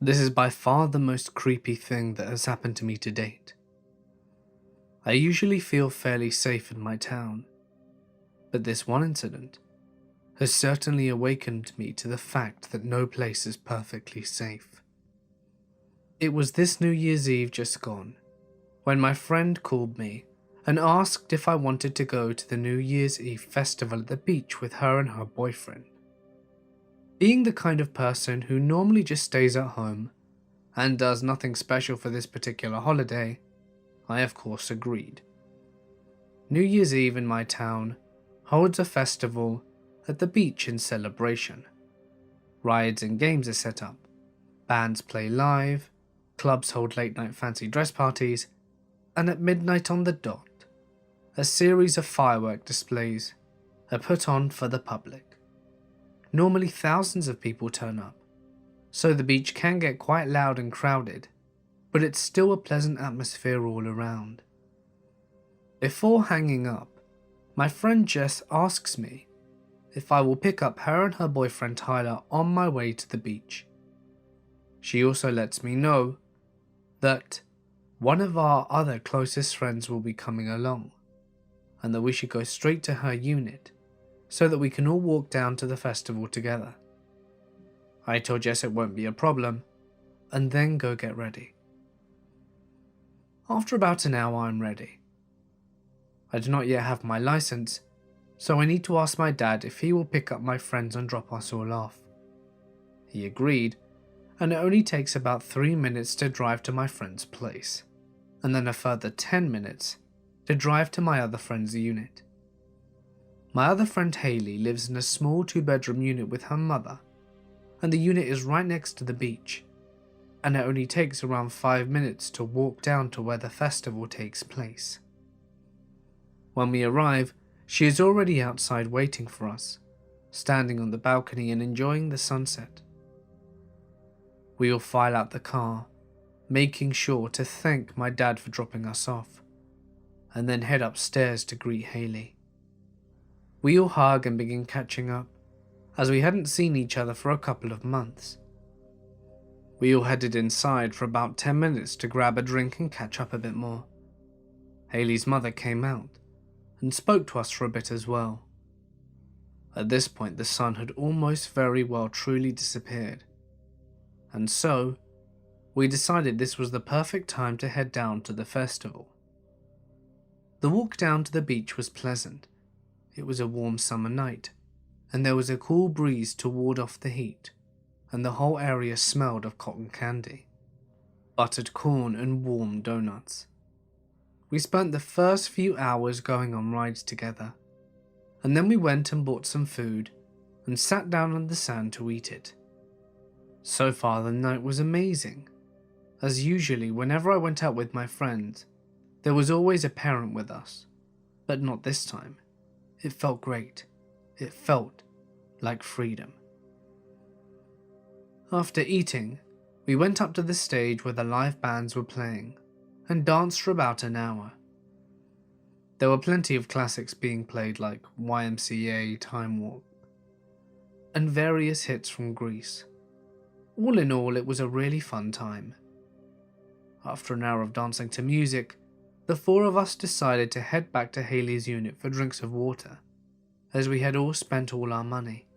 This is by far the most creepy thing that has happened to me to date. I usually feel fairly safe in my town, but this one incident has certainly awakened me to the fact that no place is perfectly safe. It was this New Year's Eve just gone, when my friend called me and asked if I wanted to go to the New Year's Eve festival at the beach with her and her boyfriend. Being the kind of person who normally just stays at home and does nothing special for this particular holiday, I of course agreed. New Year's Eve in my town holds a festival at the beach in celebration. Rides and games are set up, bands play live, clubs hold late night fancy dress parties, and at midnight on the dot, a series of firework displays are put on for the public. Normally thousands of people turn up, so the beach can get quite loud and crowded, but it's still a pleasant atmosphere all around. Before hanging up, my friend Jess asks me if I will pick up her and her boyfriend Tyler on my way to the beach. She also lets me know that one of our other closest friends will be coming along, and that we should go straight to her unit so that we can all walk down to the festival together. I told Jess it won't be a problem, and then go get ready. After about an hour I'm ready. I do not yet have my license, so I need to ask my dad if he will pick up my friends and drop us all off. He agreed, and it only takes about 3 minutes to drive to my friend's place, and then a further 10 minutes to drive to my other friend's unit. My other friend Hayley lives in a small 2-bedroom unit with her mother, and the unit is right next to the beach, and it only takes around 5 minutes to walk down to where the festival takes place. When we arrive, she is already outside waiting for us, standing on the balcony and enjoying the sunset. We all file out the car, making sure to thank my dad for dropping us off, and then head upstairs to greet Hayley. We all hug and begin catching up, as we hadn't seen each other for a couple of months. We all headed inside for about 10 minutes to grab a drink and catch up a bit more. Hayley's mother came out and spoke to us for a bit as well. At this point the sun had almost very well truly disappeared, and so we decided this was the perfect time to head down to the festival. The walk down to the beach was pleasant. It was a warm summer night, and there was a cool breeze to ward off the heat, and the whole area smelled of cotton candy, buttered corn and warm donuts. We spent the first few hours going on rides together, and then we went and bought some food and sat down on the sand to eat it. So far the night was amazing. As usually, whenever I went out with my friends, there was always a parent with us, but not this time. It felt great. It felt like freedom. After eating, we went up to the stage where the live bands were playing and danced for about an hour. There were plenty of classics being played like YMCA, Time Warp, and various hits from Greece. All in all, it was a really fun time. After an hour of dancing to music, the 4 of us decided to head back to Hayley's unit for drinks of water, as we had all spent all our money.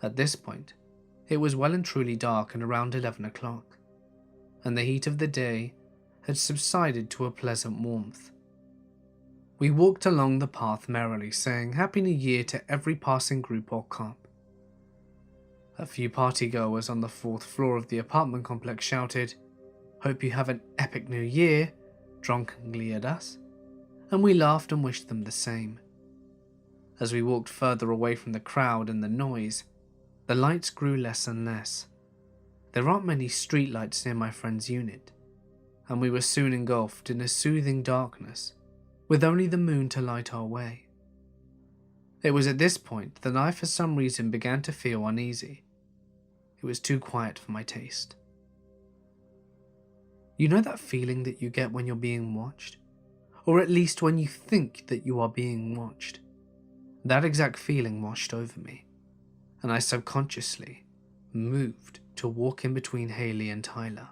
At this point, it was well and truly dark and around 11 o'clock, and the heat of the day had subsided to a pleasant warmth. We walked along the path merrily, saying Happy New Year to every passing group or cop. A few partygoers on the 4th floor of the apartment complex shouted, "Hope you have an epic New Year," drunkenly at us, and we laughed and wished them the same. As we walked further away from the crowd and the noise, the lights grew less and less. There aren't many streetlights near my friend's unit, and we were soon engulfed in a soothing darkness, with only the moon to light our way. It was at this point that I for some reason began to feel uneasy. It was too quiet for my taste. You know that feeling that you get when you're being watched? Or at least when you think that you are being watched? That exact feeling washed over me, and I subconsciously moved to walk in between Haley and Tyler,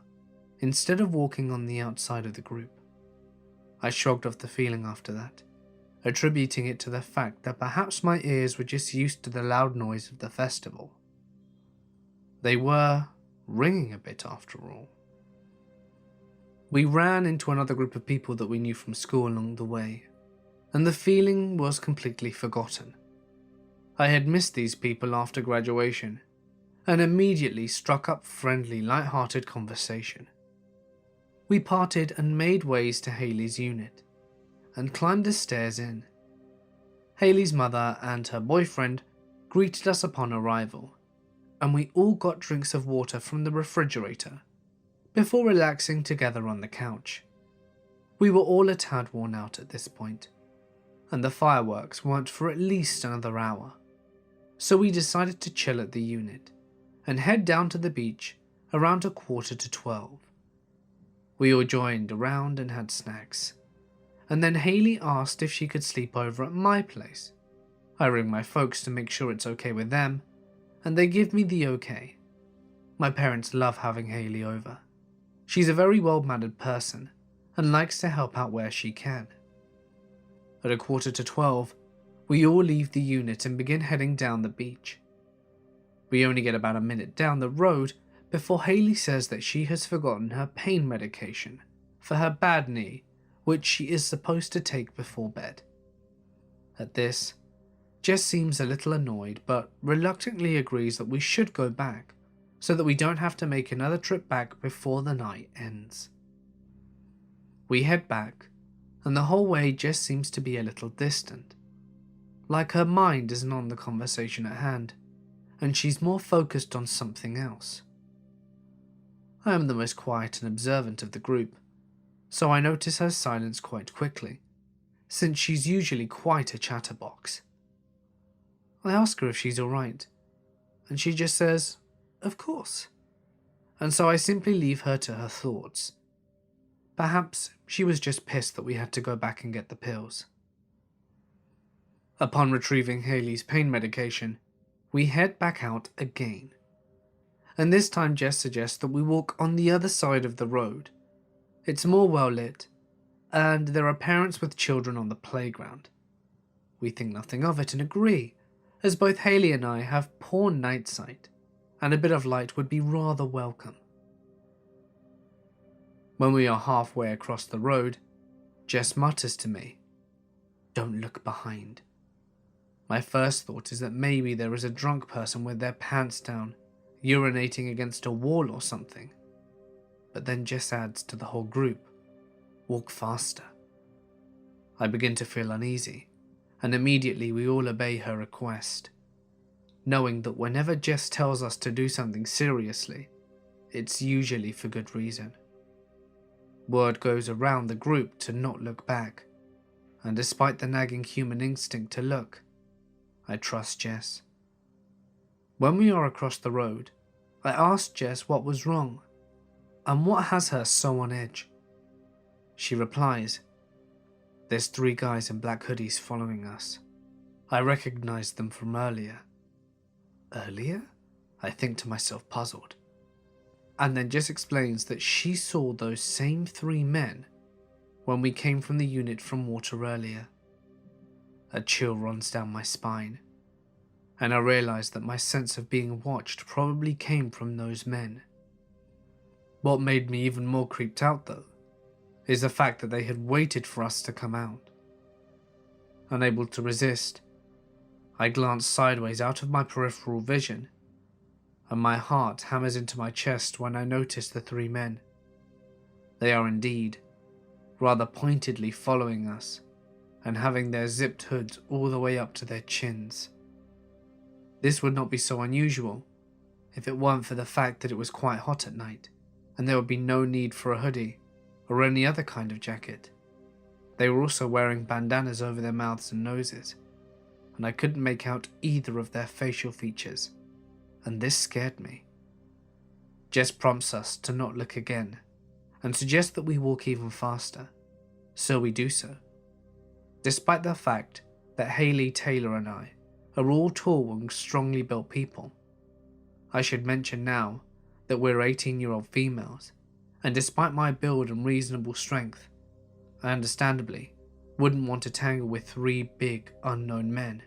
instead of walking on the outside of the group. I shrugged off the feeling after that, attributing it to the fact that perhaps my ears were just used to the loud noise of the festival. They were ringing a bit after all. We ran into another group of people that we knew from school along the way, and the feeling was completely forgotten. I had missed these people after graduation, and immediately struck up friendly, light-hearted conversation. We parted and made ways to Haley's unit, and climbed the stairs in. Haley's mother and her boyfriend greeted us upon arrival, and we all got drinks of water from the refrigerator before relaxing together on the couch. We were all a tad worn out at this point, and the fireworks weren't for at least another hour, so we decided to chill at the unit and head down to the beach around 11:45. We all joined around and had snacks, and then Haley asked if she could sleep over at my place. I ring my folks to make sure it's okay with them, and they give me the okay. My parents love having Haley over. She's a very well-mannered person and likes to help out where she can. At 11:45, we all leave the unit and begin heading down the beach. We only get about a minute down the road before Haley says that she has forgotten her pain medication for her bad knee, which she is supposed to take before bed. At this, Jess seems a little annoyed but reluctantly agrees that we should go back so that we don't have to make another trip back before the night ends. We head back, and the whole way Jess seems to be a little distant, like her mind isn't on the conversation at hand, and she's more focused on something else. I am the most quiet and observant of the group, so I notice her silence quite quickly, since she's usually quite a chatterbox. I ask her if she's alright, and she just says, "Of course," and so I simply leave her to her thoughts. Perhaps she was just pissed that we had to go back and get the pills. Upon retrieving Haley's pain medication, we head back out again, and this time Jess suggests that we walk on the other side of the road. It's more well lit, and there are parents with children on the playground. We think nothing of it and agree, as both Haley and I have poor night sight, and a bit of light would be rather welcome. When we are halfway across the road, Jess mutters to me, "Don't look behind." My first thought is that maybe there is a drunk person with their pants down, urinating against a wall or something. But then Jess adds to the whole group, "Walk faster." I begin to feel uneasy, and immediately we all obey her request, knowing that whenever Jess tells us to do something seriously, it's usually for good reason. Word goes around the group to not look back, and despite the nagging human instinct to look, I trust Jess. When we are across the road, I ask Jess what was wrong, and what has her so on edge. She replies, "There's 3 guys in black hoodies following us. I recognized them from earlier." Earlier? I think to myself, puzzled. And then Jess explains that she saw those same 3 men when we came from the unit from water earlier. A chill runs down my spine, and I realize that my sense of being watched probably came from those men. What made me even more creeped out, though, is the fact that they had waited for us to come out. Unable to resist, I glance sideways out of my peripheral vision, and my heart hammers into my chest when I notice the 3 men. They are indeed rather pointedly following us, and having their zipped hoods all the way up to their chins. This would not be so unusual if it weren't for the fact that it was quite hot at night, and there would be no need for a hoodie or any other kind of jacket. They were also wearing bandanas over their mouths and noses, and I couldn't make out either of their facial features, and this scared me. Jess prompts us to not look again, and suggests that we walk even faster, so we do so. Despite the fact that Haley, Taylor and I are all tall and strongly built people. I should mention now that we're 18-year-old females, and despite my build and reasonable strength, I understandably wouldn't want to tangle with 3 big, unknown men,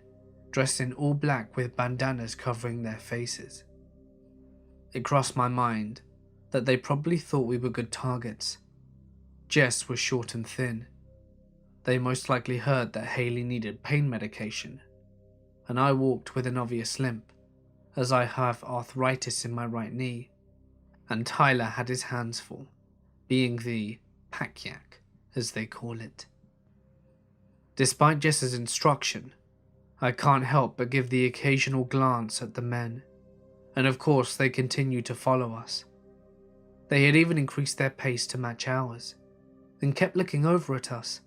dressed in all black with bandanas covering their faces. It crossed my mind that they probably thought we were good targets. Jess was short and thin. They most likely heard that Haley needed pain medication, and I walked with an obvious limp, as I have arthritis in my right knee, and Tyler had his hands full, being the pack yak, as they call it. Despite Jess's instruction, I can't help but give the occasional glance at the men, and of course they continued to follow us. They had even increased their pace to match ours, and kept looking over at us.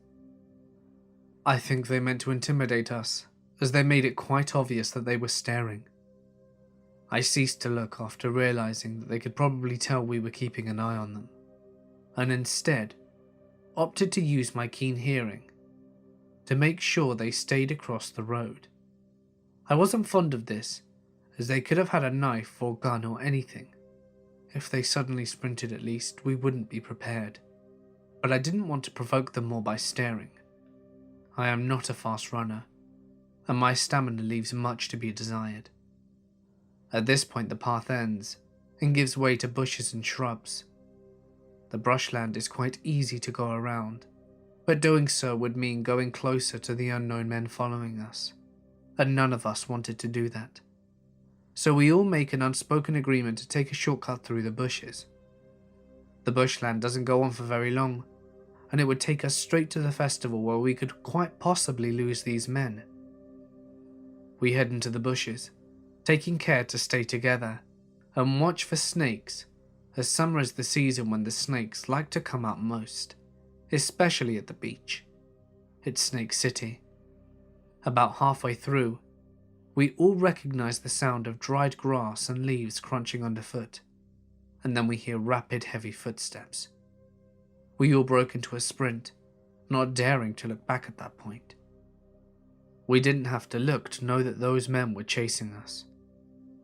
I think they meant to intimidate us, as they made it quite obvious that they were staring. I ceased to look after realizing that they could probably tell we were keeping an eye on them, and instead opted to use my keen hearing to make sure they stayed across the road. I wasn't fond of this, as they could have had a knife or gun or anything. If they suddenly sprinted, at least we wouldn't be prepared. But I didn't want to provoke them more by staring. I am not a fast runner, and my stamina leaves much to be desired. At this point the path ends and gives way to bushes and shrubs. The brushland is quite easy to go around, but doing so would mean going closer to the unknown men following us, and none of us wanted to do that. So we all make an unspoken agreement to take a shortcut through the bushes. The bushland doesn't go on for very long, and it would take us straight to the festival where we could quite possibly lose these men. We head into the bushes, taking care to stay together, and watch for snakes, as summer is the season when the snakes like to come out most, especially at the beach. It's Snake City. About halfway through, we all recognize the sound of dried grass and leaves crunching underfoot, and then we hear rapid, heavy footsteps. We all broke into a sprint, not daring to look back at that point. We didn't have to look to know that those men were chasing us,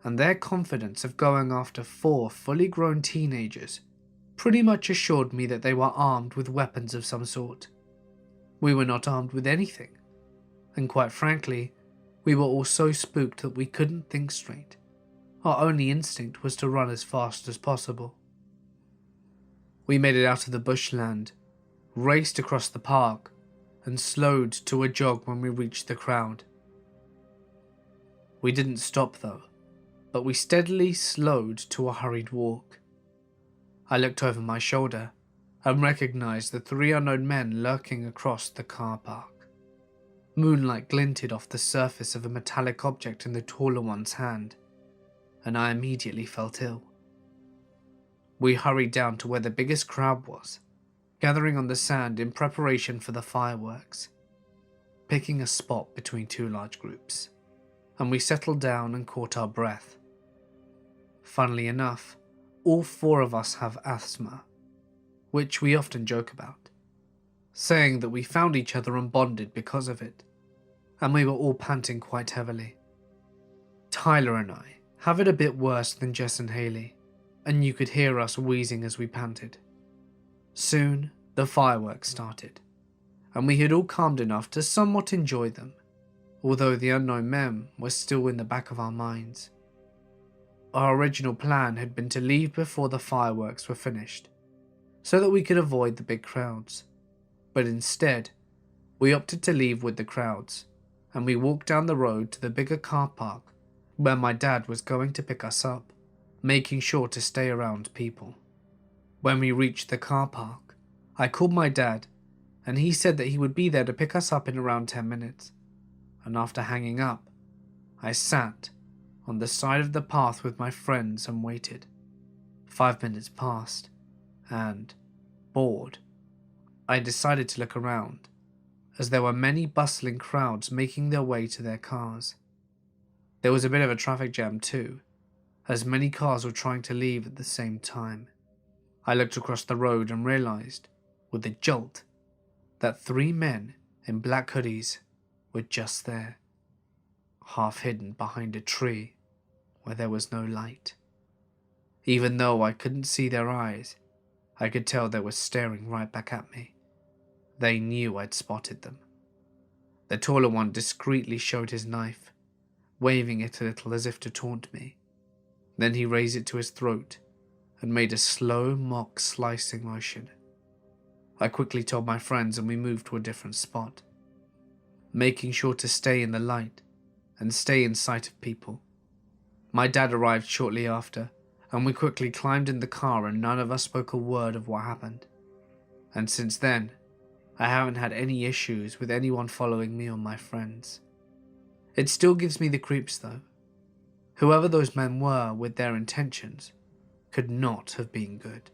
and their confidence of going after 4 fully grown teenagers pretty much assured me that they were armed with weapons of some sort. We were not armed with anything, and quite frankly, we were all so spooked that we couldn't think straight. Our only instinct was to run as fast as possible. We made it out of the bushland, raced across the park, and slowed to a jog when we reached the crowd. We didn't stop though, but we steadily slowed to a hurried walk. I looked over my shoulder and recognized the 3 unknown men lurking across the car park. Moonlight glinted off the surface of a metallic object in the taller one's hand, and I immediately felt ill. We hurried down to where the biggest crowd was, gathering on the sand in preparation for the fireworks, picking a spot between 2 large groups, and we settled down and caught our breath. Funnily enough, all 4 of us have asthma, which we often joke about, saying that we found each other and bonded because of it, and we were all panting quite heavily. Tyler and I have it a bit worse than Jess and Haley, and you could hear us wheezing as we panted. Soon, the fireworks started, and we had all calmed enough to somewhat enjoy them, although the unknown men were still in the back of our minds. Our original plan had been to leave before the fireworks were finished, so that we could avoid the big crowds, but instead, we opted to leave with the crowds, and we walked down the road to the bigger car park where my dad was going to pick us up, making sure to stay around people. When we reached the car park, I called my dad, and he said that he would be there to pick us up in around 10 minutes, and after hanging up, I sat on the side of the path with my friends and waited. 5 minutes passed, and, bored, I decided to look around, as there were many bustling crowds making their way to their cars. There was a bit of a traffic jam too, as many cars were trying to leave at the same time. I looked across the road and realized, with a jolt, that 3 men in black hoodies were just there, half hidden behind a tree where there was no light. Even though I couldn't see their eyes, I could tell they were staring right back at me. They knew I'd spotted them. The taller one discreetly showed his knife, waving it a little as if to taunt me. Then he raised it to his throat and made a slow mock slicing motion. I quickly told my friends and we moved to a different spot, making sure to stay in the light and stay in sight of people. My dad arrived shortly after, and we quickly climbed in the car and none of us spoke a word of what happened. And since then, I haven't had any issues with anyone following me or my friends. It still gives me the creeps though. Whoever those men were with their intentions could not have been good.